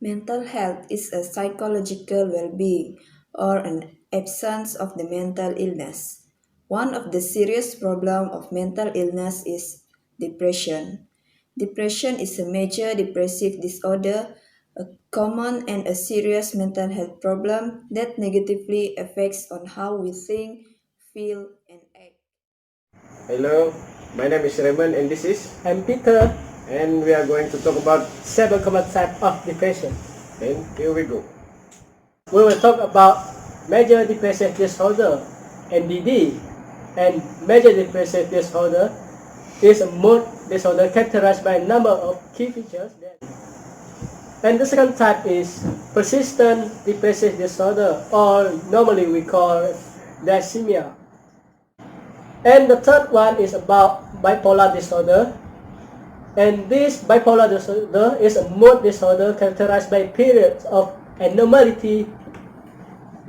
Mental health is a psychological well being or an absence of the mental illness. One of the serious problems of mental illness is depression. Depression is a major depressive disorder, a common and a serious mental health problem that negatively affects on how we think, feel, and act. Hello, my name is Raymond and this is I'm Peter. and we are going to talk about Seven common types of depression. and here we go. We will talk about major depressive disorder (MDD), and major depressive disorder is a mood disorder characterized by a number of key features. And the second type is persistent depressive disorder, or normally we call it dysthymia. And the third one is about bipolar disorder. And this bipolar disorder is a mood disorder characterized by periods of abnormality,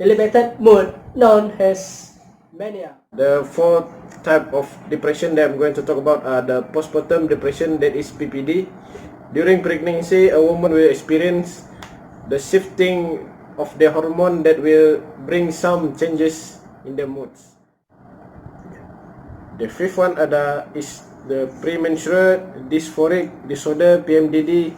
elevated mood known as mania. The fourth type of depression that I'm going to talk about are the postpartum depression, that is PPD. During pregnancy, a woman will experience the shifting of the hormone that will bring some changes in the moods. The fifth one is the premenstrual dysphoric disorder, PMDD,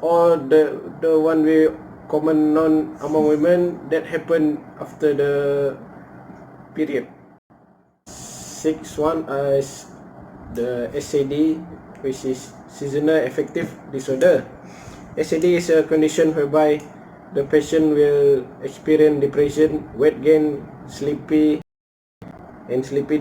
or the one we common known among women that happen after the period. Sixth one is the SAD, which is seasonal affective disorder. SAD is a condition whereby the patient will experience depression, weight gain, sleepy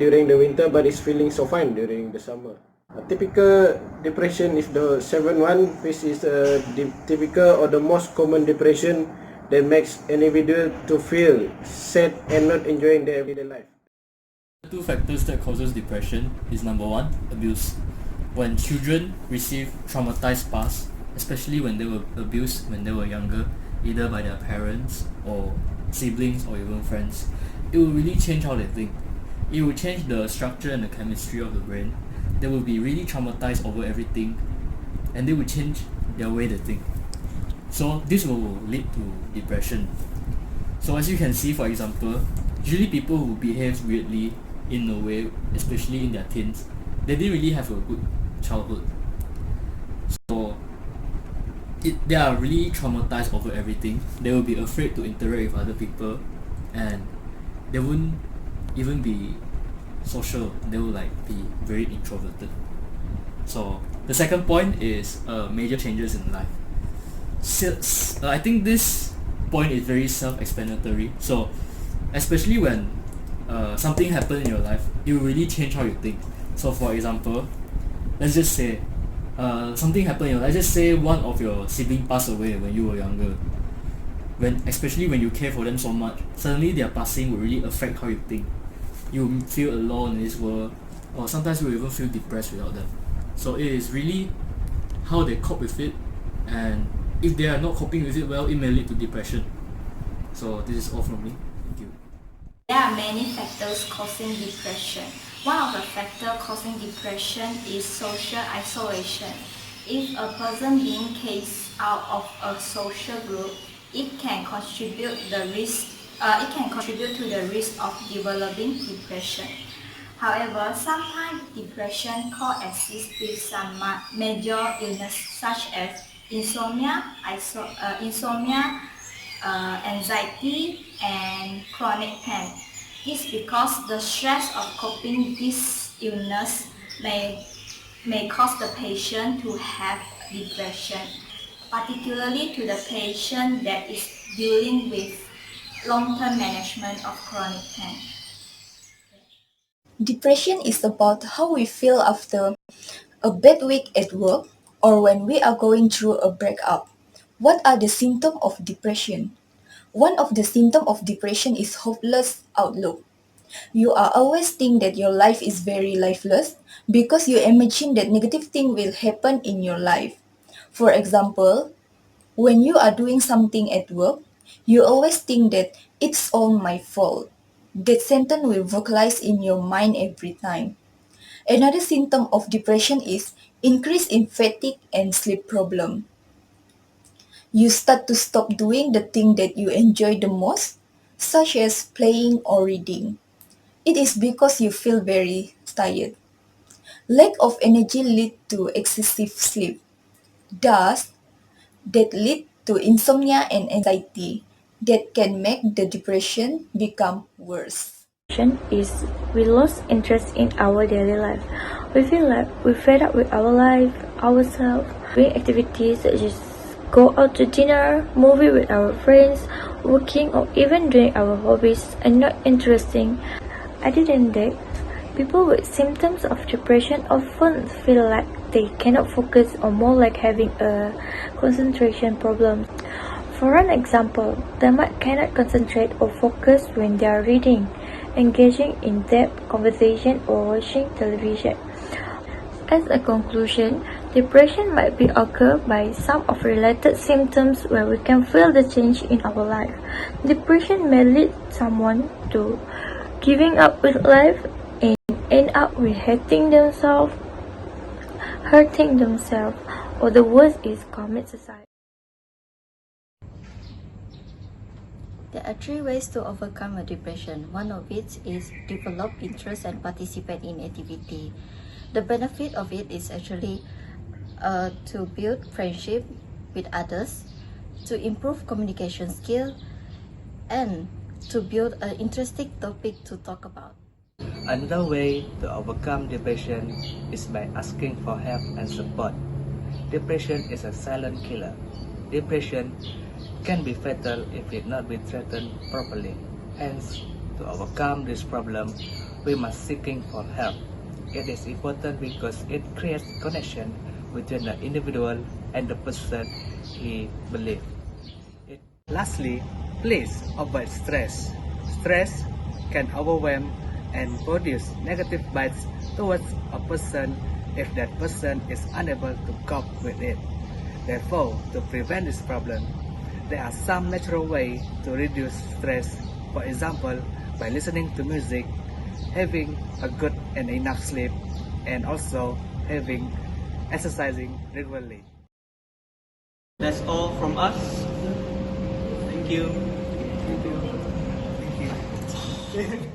during the winter, but is feeling so fine during the summer. A typical depression is the seventh one, which is the typical or the most common depression that makes an individual to feel sad and not enjoying their everyday life. The two factors that causes depression is number one, abuse. When children receive traumatized past, especially when they were abused when they were younger, either by their parents or siblings or even friends, it will really change how they think. It will change the structure and the chemistry of the brain. They will be really traumatized over everything, and they will change their way they think. So this will lead to depression. So as you can see, for example, usually people who behave weirdly in a way, especially in their teens, they didn't really have a good childhood. So they are really traumatized over everything. They will be afraid to interact with other people, and they won't even be social. They will be very introverted. So the second point is major changes in life. I think this point is very self-explanatory. So especially when something happened in your life, it will really change how you think. So for example, let's just say something happened in your life. Let's just say one of your siblings passed away when you were younger. Especially when you care for them so much, suddenly their passing will really affect how you think. You feel alone in this world, or sometimes you even feel depressed without them. So it is really how they cope with it, and if they are not coping with it well, it may lead to depression. So this is all from me. Thank you. There are many factors causing depression. One of the factors causing depression is social isolation. If a person being cast out of a social group, it can contribute to the risk of developing depression. However, sometimes depression coexists with some major illness such as insomnia, anxiety, and chronic pain. It's because the stress of coping this illness may cause the patient to have depression, particularly to the patient that is dealing with long-term management of chronic pain. Depression is about how we feel after a bad week at work or when we are going through a breakup. What are the symptoms of depression? One of the symptoms of depression is hopeless outlook. You are always think that your life is very lifeless because you imagine that negative thing will happen in your life. For example, when you are doing something at work, you always think that it's all my fault. That sentence will vocalize in your mind every time. Another symptom of depression is increase in fatigue and sleep problem. You start to stop doing the thing that you enjoy the most, such as playing or reading. It is because you feel very tired. Lack of energy leads to excessive sleep. Thus, that lead to insomnia and anxiety that can make the depression become worse. Is we lose interest in our daily life. We feel like we're fed up with our life, ourselves, doing activities such as go out to dinner, movie with our friends, working or even doing our hobbies are not interesting. Other than that, people with symptoms of depression often feel like they cannot focus or more like having a concentration problem. For an example, they might cannot concentrate or focus when they are reading, engaging in depth conversation or watching television. As a conclusion, depression might be occurred by some of related symptoms where we can feel the change in our life. Depression may lead someone to giving up with life and end up with hurting themselves, or the worst is commit suicide. There are three ways to overcome a depression. One of it is develop interest and participate in activity. The benefit of it is actually to build friendship with others, to improve communication skill, and to build an interesting topic to talk about. Another way to overcome depression is by asking for help and support. Depression is a silent killer. Depression can be fatal if it not be treated properly. Hence, to overcome this problem, we must seeking for help. It is important because it creates connection between the individual and the person he believes. Lastly, please avoid stress. Stress can overwhelm and produce negative vibes towards a person if that person is unable to cope with it. Therefore, to prevent this problem, there are some natural ways to reduce stress, for example, by listening to music, having a good and enough sleep, and also exercising regularly. That's all from us. Thank you. Thank you.